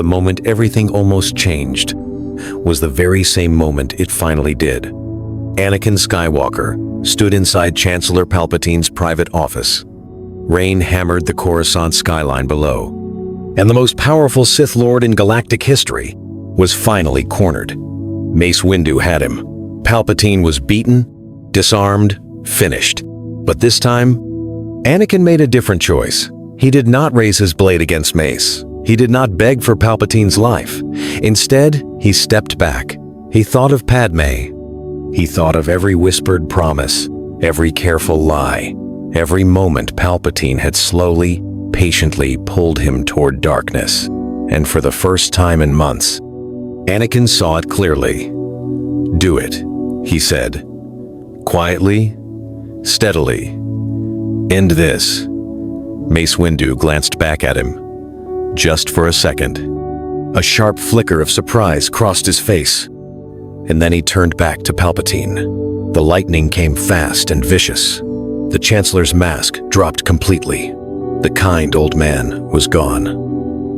the moment everything almost changed, was the very same moment it finally did. Anakin Skywalker stood inside Chancellor Palpatine's private office. Rain hammered the Coruscant skyline below, and the most powerful Sith Lord in galactic history was finally cornered. Mace Windu had him. Palpatine was beaten, disarmed, finished. But this time, Anakin made a different choice. He did not raise his blade against Mace. He did not beg for Palpatine's life. Instead, he stepped back. He thought of Padme. He thought of every whispered promise, every careful lie, every moment Palpatine had slowly, patiently pulled him toward darkness. And for the first time in months, Anakin saw it clearly. "Do it," he said. Quietly, steadily. "End this." Mace Windu glanced back at him. Just for a second. A sharp flicker of surprise crossed his face. And then he turned back to Palpatine. The lightning came fast and vicious. The Chancellor's mask dropped completely. The kind old man was gone.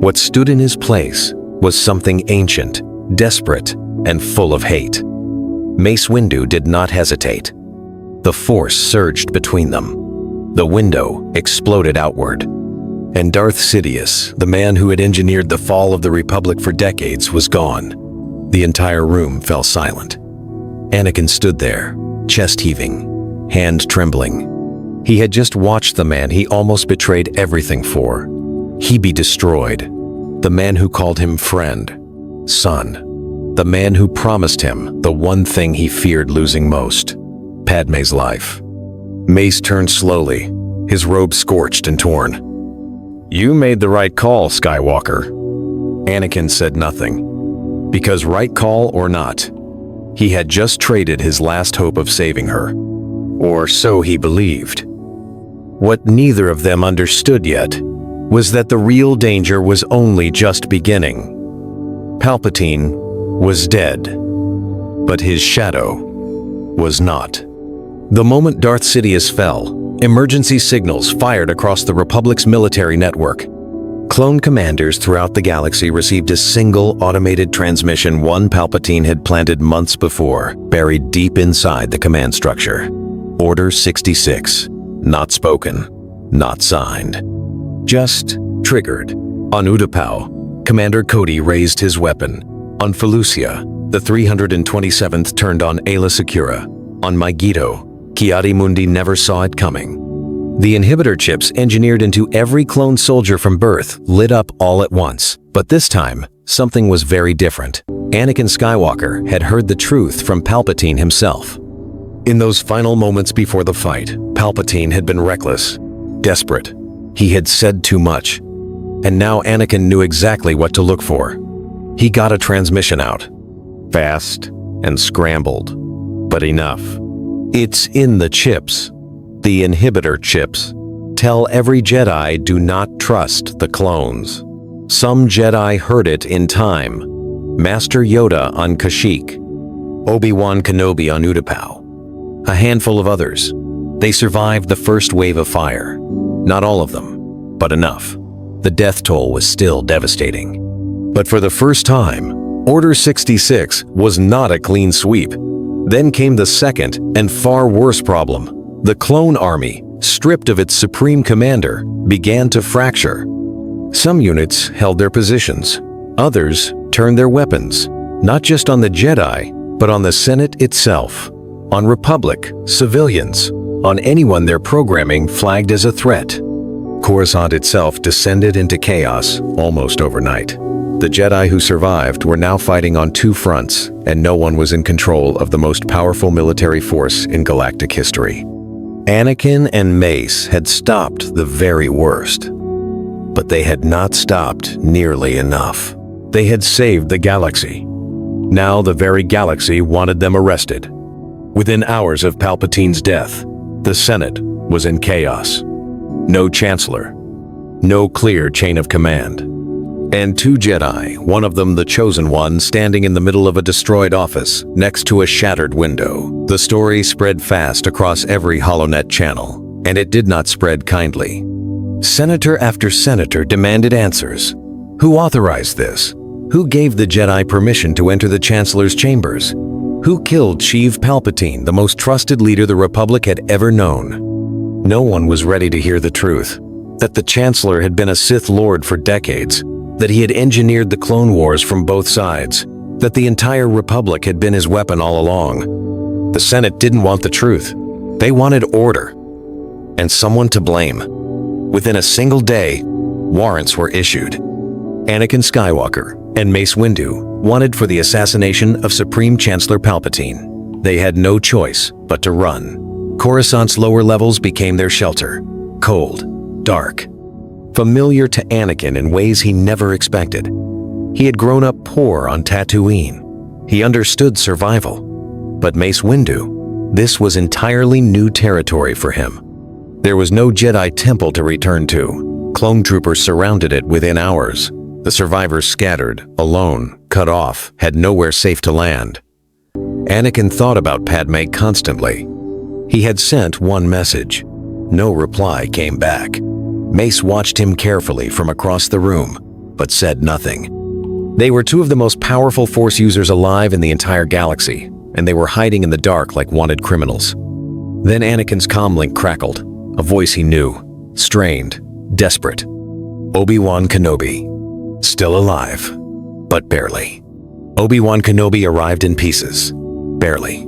What stood in his place was something ancient, desperate, and full of hate. Mace Windu did not hesitate. The Force surged between them. The window exploded outward. And Darth Sidious, the man who had engineered the fall of the Republic for decades, was gone. The entire room fell silent. Anakin stood there, chest heaving, hand trembling. He had just watched the man he almost betrayed everything for. He be destroyed. The man who called him friend, son. The man who promised him the one thing he feared losing most, Padme's life. Mace turned slowly, his robe scorched and torn. "You made the right call, Skywalker." Anakin said nothing. Because right call or not, he had just traded his last hope of saving her. Or so he believed. What neither of them understood yet was that the real danger was only just beginning. Palpatine was dead, but his shadow was not. The moment Darth Sidious fell, emergency signals fired across the Republic's military network. Clone commanders throughout the galaxy received a single automated transmission one Palpatine had planted months before, buried deep inside the command structure. Order 66. Not spoken, not signed. Just triggered. On Utapau, Commander Cody raised his weapon. On Felucia, the 327th turned on Aayla Secura. On Megiddo, Ki-Adi-Mundi never saw it coming. The inhibitor chips engineered into every clone soldier from birth lit up all at once. But this time, something was very different. Anakin Skywalker had heard the truth from Palpatine himself. In those final moments before the fight, Palpatine had been reckless, desperate. He had said too much. And now Anakin knew exactly what to look for. He got a transmission out. Fast and scrambled. But enough. It's in the chips. The inhibitor chips. Tell every Jedi do not trust the clones. Some Jedi heard it in time. Master Yoda on Kashyyyk. Obi-Wan Kenobi on Utapau. A handful of others. They survived the first wave of fire. Not all of them, but enough. The death toll was still devastating. But for the first time, Order 66 was not a clean sweep. Then came the second and far worse problem. The clone army, stripped of its supreme commander, began to fracture. Some units held their positions. Others turned their weapons, not just on the Jedi, but on the Senate itself, on Republic, civilians, on anyone their programming flagged as a threat. Coruscant itself descended into chaos almost overnight. The Jedi who survived were now fighting on two fronts, and no one was in control of the most powerful military force in galactic history. Anakin and Mace had stopped the very worst. But they had not stopped nearly enough. They had saved the galaxy. Now the very galaxy wanted them arrested. Within hours of Palpatine's death, the Senate was in chaos. No Chancellor. No clear chain of command. And two Jedi, one of them the chosen one, standing in the middle of a destroyed office, next to a shattered window. The story spread fast across every HoloNet channel, and it did not spread kindly. Senator after senator demanded answers. Who authorized this? Who gave the Jedi permission to enter the Chancellor's chambers? Who killed Sheev Palpatine, the most trusted leader the Republic had ever known? No one was ready to hear the truth. That the Chancellor had been a Sith Lord for decades. That he had engineered the Clone Wars from both sides. That the entire Republic had been his weapon all along. The Senate didn't want the truth. They wanted order. And someone to blame. Within a single day, warrants were issued. Anakin Skywalker and Mace Windu wanted for the assassination of Supreme Chancellor Palpatine. They had no choice but to run. Coruscant's lower levels became their shelter. Cold, dark, familiar to Anakin in ways he never expected. He had grown up poor on Tatooine. He understood survival. But Mace Windu, this was entirely new territory for him. There was no Jedi temple to return to. Clone troopers surrounded it within hours. The survivors scattered, alone, cut off, had nowhere safe to land. Anakin thought about Padme constantly. He had sent one message. No reply came back. Mace watched him carefully from across the room, but said nothing. They were two of the most powerful Force users alive in the entire galaxy, and they were hiding in the dark like wanted criminals. Then Anakin's comlink crackled, a voice he knew, strained, desperate. Obi-Wan Kenobi. Still alive, but barely. Obi-Wan Kenobi arrived in pieces. Barely.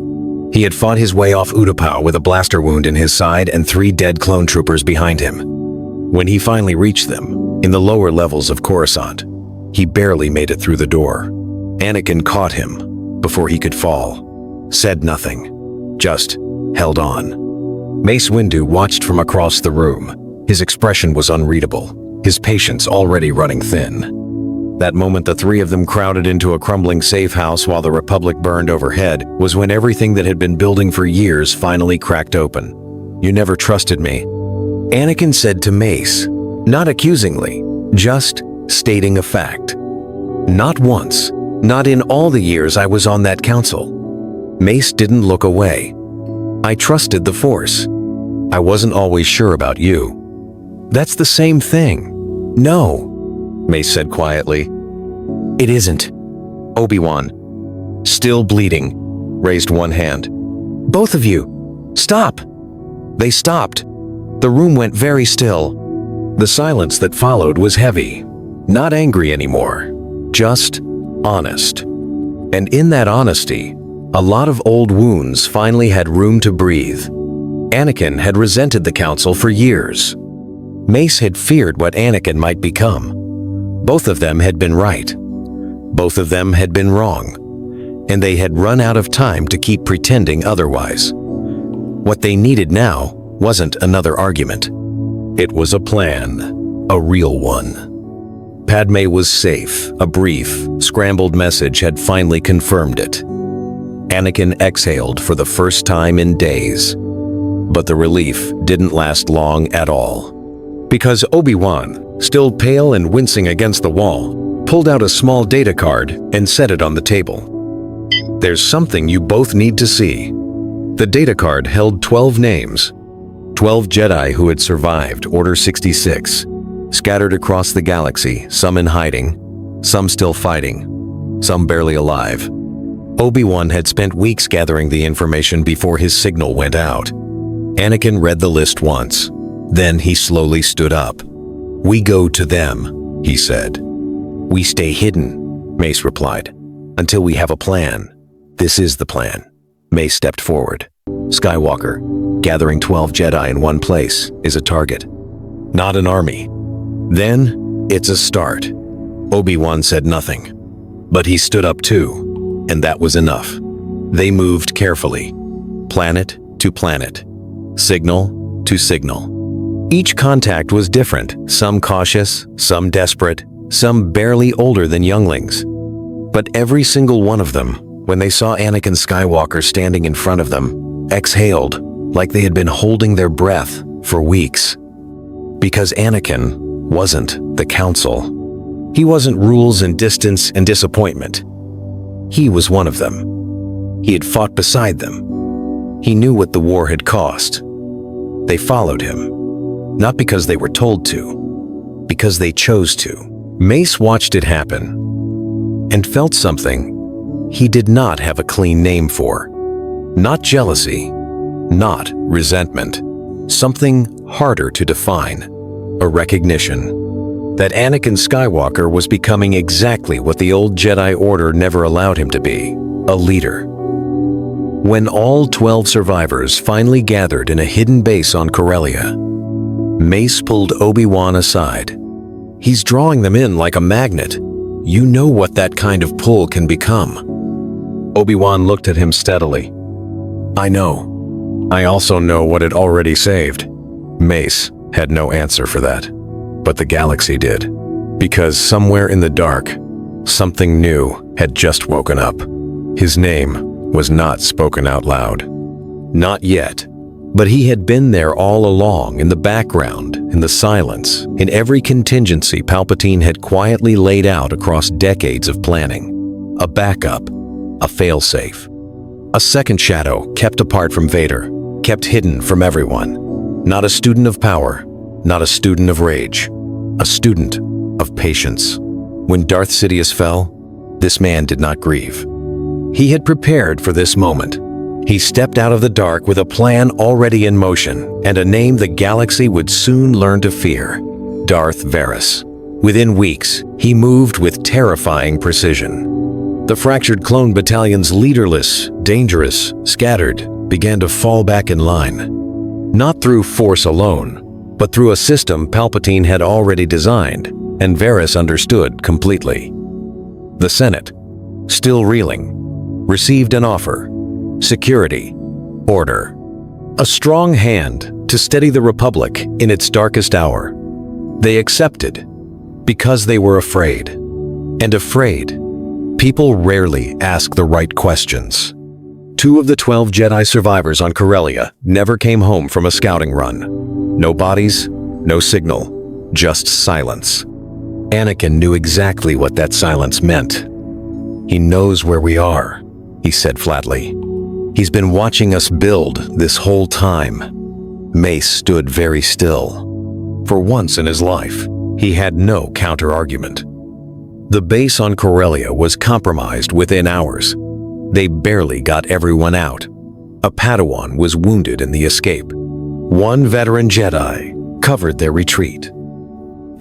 He had fought his way off Utapau with a blaster wound in his side and 3 dead clone troopers behind him. When he finally reached them, in the lower levels of Coruscant, he barely made it through the door. Anakin caught him before he could fall. Said nothing. Just held on. Mace Windu watched from across the room. His expression was unreadable, his patience already running thin. That moment the 3 of them crowded into a crumbling safe house while the Republic burned overhead was when everything that had been building for years finally cracked open. "You never trusted me," Anakin said to Mace, not accusingly, just stating a fact. "Not once, not in all the years I was on that council." Mace didn't look away. "I trusted the Force. I wasn't always sure about you." "That's the same thing." "No," Mace said quietly. "It isn't." Obi-Wan, still bleeding, raised one hand. "Both of you, stop!" They stopped. The room went very still. The silence that followed was heavy, not angry anymore, just honest. And in that honesty, a lot of old wounds finally had room to breathe. Anakin had resented the council for years. Mace had feared what Anakin might become. Both of them had been right. Both of them had been wrong. And they had run out of time to keep pretending otherwise. What they needed now wasn't another argument. It was a plan, a real one. Padme was safe. A brief, scrambled message had finally confirmed it. Anakin exhaled for the first time in days. But the relief didn't last long at all. Because Obi-Wan, still pale and wincing against the wall, pulled out a small data card and set it on the table. "There's something you both need to see." The data card held 12 names. 12 Jedi who had survived Order 66, scattered across the galaxy, some in hiding, some still fighting, some barely alive. Obi-Wan had spent weeks gathering the information before his signal went out. Anakin read the list once. Then he slowly stood up. "We go to them," he said. "We stay hidden," Mace replied, "until we have a plan. This is the plan." Mace stepped forward. "Skywalker, gathering 12 Jedi in one place is a target, not an army. Then, it's a start." Obi-Wan said nothing. But he stood up too, and that was enough. They moved carefully, planet to planet, signal to signal. Each contact was different, some cautious, some desperate, some barely older than younglings. But every single one of them, when they saw Anakin Skywalker standing in front of them, exhaled like they had been holding their breath for weeks. Because Anakin wasn't the Council. He wasn't rules and distance and disappointment. He was one of them. He had fought beside them. He knew what the war had cost. They followed him. Not because they were told to, because they chose to. Mace watched it happen and felt something he did not have a clean name for. Not jealousy, not resentment, something harder to define, a recognition that Anakin Skywalker was becoming exactly what the old Jedi Order never allowed him to be, a leader. When all 12 survivors finally gathered in a hidden base on Corellia, Mace pulled Obi-Wan aside. He's drawing them in like a magnet. You know what that kind of pull can become. Obi-Wan looked at him steadily. I know. I also know what it already saved. Mace had no answer for that. But the galaxy did. Because somewhere in the dark, something new had just woken up. His name was not spoken out loud. Not yet. But he had been there all along, in the background, in the silence, in every contingency Palpatine had quietly laid out across decades of planning. A backup, a failsafe. A second shadow kept apart from Vader, kept hidden from everyone. Not a student of power, not a student of rage, a student of patience. When Darth Sidious fell, this man did not grieve. He had prepared for this moment. He stepped out of the dark with a plan already in motion and a name the galaxy would soon learn to fear: Darth Varys. Within weeks, he moved with terrifying precision. The fractured clone battalions, leaderless, dangerous, scattered, began to fall back in line. Not through force alone, but through a system Palpatine had already designed and Varys understood completely. The Senate, still reeling, received an offer: security, order, a strong hand to steady the Republic in its darkest hour. They accepted because they were afraid. And afraid, people rarely ask the right questions. 2 of the 12 Jedi survivors on Corellia never came home from a scouting run. No bodies, no signal, just silence. Anakin knew exactly what that silence meant. He knows where we are, he said flatly. He's been watching us build this whole time. Mace stood very still. For once in his life, he had no counter-argument. The base on Corellia was compromised within hours. They barely got everyone out. A Padawan was wounded in the escape. 1 veteran Jedi covered their retreat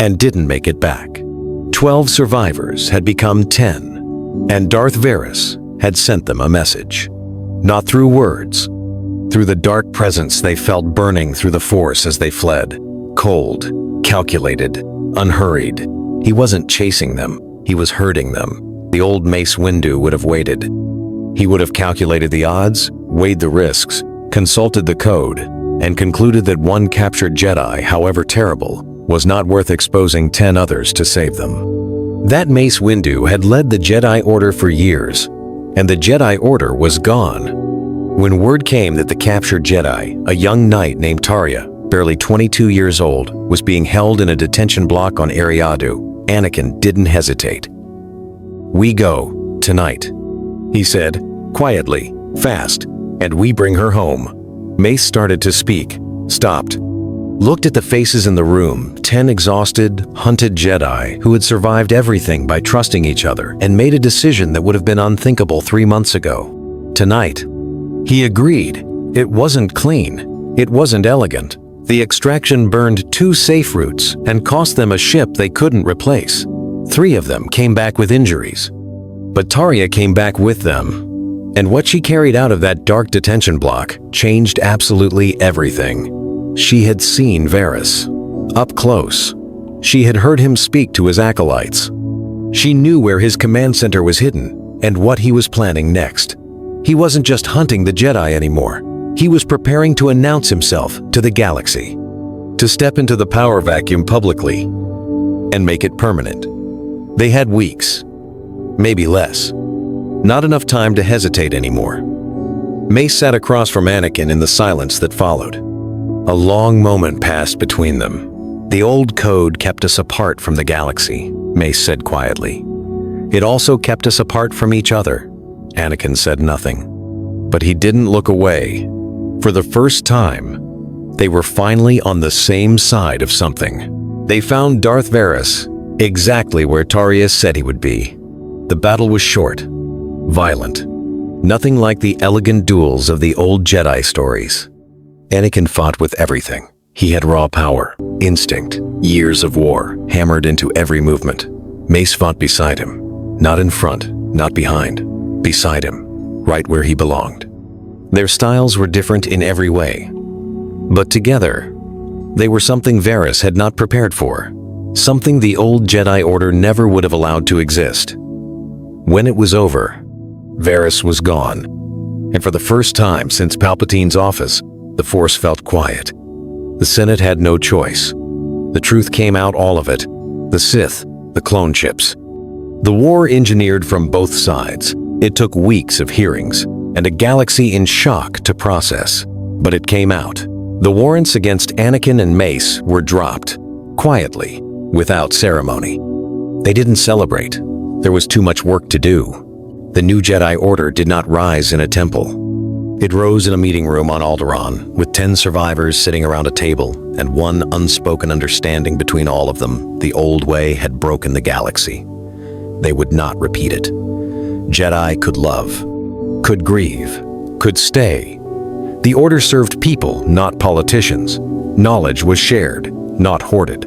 and didn't make it back. 12 survivors had become 10, and Darth Varys had sent them a message. Not through words, through the dark presence they felt burning through the Force as they fled. Cold, calculated, unhurried. He wasn't chasing them, he was herding them. The old Mace Windu would have waited. He would have calculated the odds, weighed the risks, consulted the code, and concluded that 1 captured Jedi, however terrible, was not worth exposing 10 others to save them. That Mace Windu had led the Jedi Order for years, and the Jedi Order was gone. When word came that the captured Jedi, a young knight named Tarya, barely 22 years old, was being held in a detention block on Eriadu, Anakin didn't hesitate. We go, tonight, he said, quietly, fast, and we bring her home. Mace started to speak, stopped, looked at the faces in the room, 10 exhausted, hunted Jedi who had survived everything by trusting each other, and made a decision that would have been unthinkable 3 months ago. Tonight. He agreed. It wasn't clean. It wasn't elegant. The extraction burned 2 safe routes and cost them a ship they couldn't replace. 3 of them came back with injuries. But Tarya came back with them. And what she carried out of that dark detention block changed absolutely everything. She had seen Varys, up close. She had heard him speak to his acolytes. She knew where his command center was hidden and what he was planning next. He wasn't just hunting the Jedi anymore. He was preparing to announce himself to the galaxy, to step into the power vacuum publicly and make it permanent. They had weeks, maybe less. Not enough time to hesitate anymore. Mace sat across from Anakin in the silence that followed. A long moment passed between them. The old code kept us apart from the galaxy, Mace said quietly. It also kept us apart from each other. Anakin said nothing. But he didn't look away. For the first time, they were finally on the same side of something. They found Darth Varys Exactly where Tarius said he would be. The battle was short, violent. Nothing like the elegant duels of the old Jedi stories. Anakin fought with everything. He had raw power, instinct, years of war, hammered into every movement. Mace fought beside him, not in front, not behind, beside him, right where he belonged. Their styles were different in every way, but together, they were something Varys had not prepared for, something the old Jedi Order never would have allowed to exist. When it was over, Varys was gone, and for the first time since Palpatine's office, the Force felt quiet. The Senate had no choice. The truth came out, all of it. The Sith, the clone chips. The war engineered from both sides. It took weeks of hearings and a galaxy in shock to process. But it came out. The warrants against Anakin and Mace were dropped, quietly, without ceremony. They didn't celebrate. There was too much work to do. The new Jedi Order did not rise in a temple. It rose in a meeting room on Alderaan, with 10 survivors sitting around a table, and one unspoken understanding between all of them: the old way had broken the galaxy. They would not repeat it. Jedi could love, could grieve, could stay. The Order served people, not politicians. Knowledge was shared, not hoarded.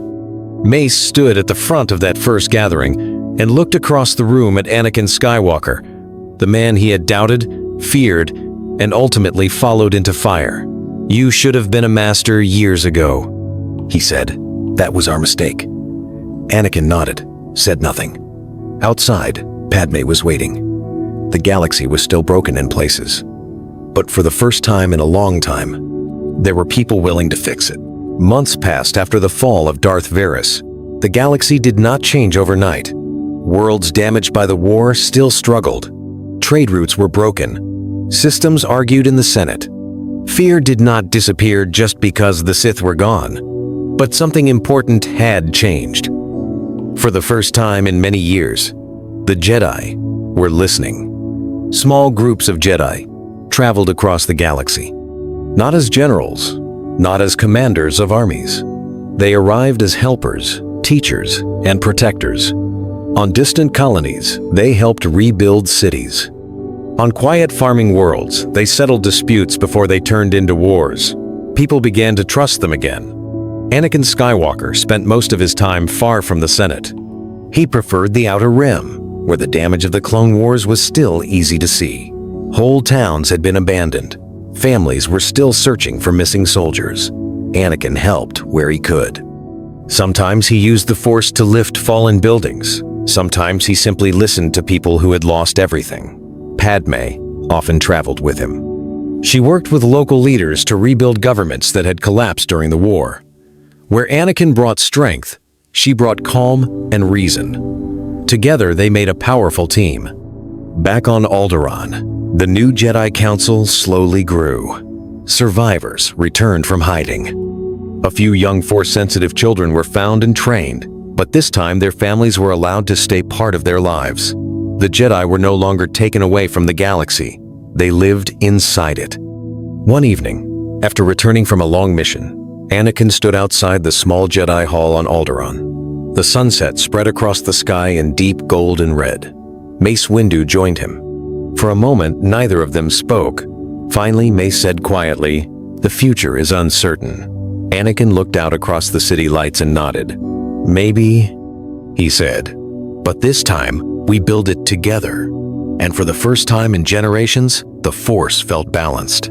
Mace stood at the front of that first gathering and looked across the room at Anakin Skywalker, the man he had doubted, feared, and ultimately followed into fire. "You should have been a master years ago," he said. "That was our mistake." Anakin nodded, said nothing. Outside, Padme was waiting. The galaxy was still broken in places. But for the first time in a long time, there were people willing to fix it. Months passed after the fall of Darth Varys. The galaxy did not change overnight. Worlds damaged by the war still struggled. Trade routes were broken. Systems argued in the Senate. Fear did not disappear just because the Sith were gone, but something important had changed. For the first time in many years, the Jedi were listening. Small groups of Jedi traveled across the galaxy, not as generals, not as commanders of armies. They arrived as helpers, teachers, and protectors. On distant colonies, they helped rebuild cities. On quiet farming worlds, they settled disputes before they turned into wars. People began to trust them again. Anakin Skywalker spent most of his time far from the Senate. He preferred the Outer Rim, where the damage of the Clone Wars was still easy to see. Whole towns had been abandoned. Families were still searching for missing soldiers. Anakin helped where he could. Sometimes he used the Force to lift fallen buildings. Sometimes he simply listened to people who had lost everything. Padme often traveled with him. She worked with local leaders to rebuild governments that had collapsed during the war. Where Anakin brought strength, she brought calm and reason. Together, they made a powerful team. Back on Alderaan, the new Jedi Council slowly grew. Survivors returned from hiding. A few young Force-sensitive children were found and trained, but this time their families were allowed to stay part of their lives. The Jedi were no longer taken away from the galaxy. They lived inside it. One evening, after returning from a long mission, Anakin stood outside the small Jedi Hall on Alderaan. The sunset spread across the sky in deep gold and red. Mace Windu joined him. For a moment, neither of them spoke. Finally, Mace said quietly, "The future is uncertain." Anakin looked out across the city lights and nodded. "Maybe," he said, "but this time, we build it together." And for the first time in generations, the Force felt balanced.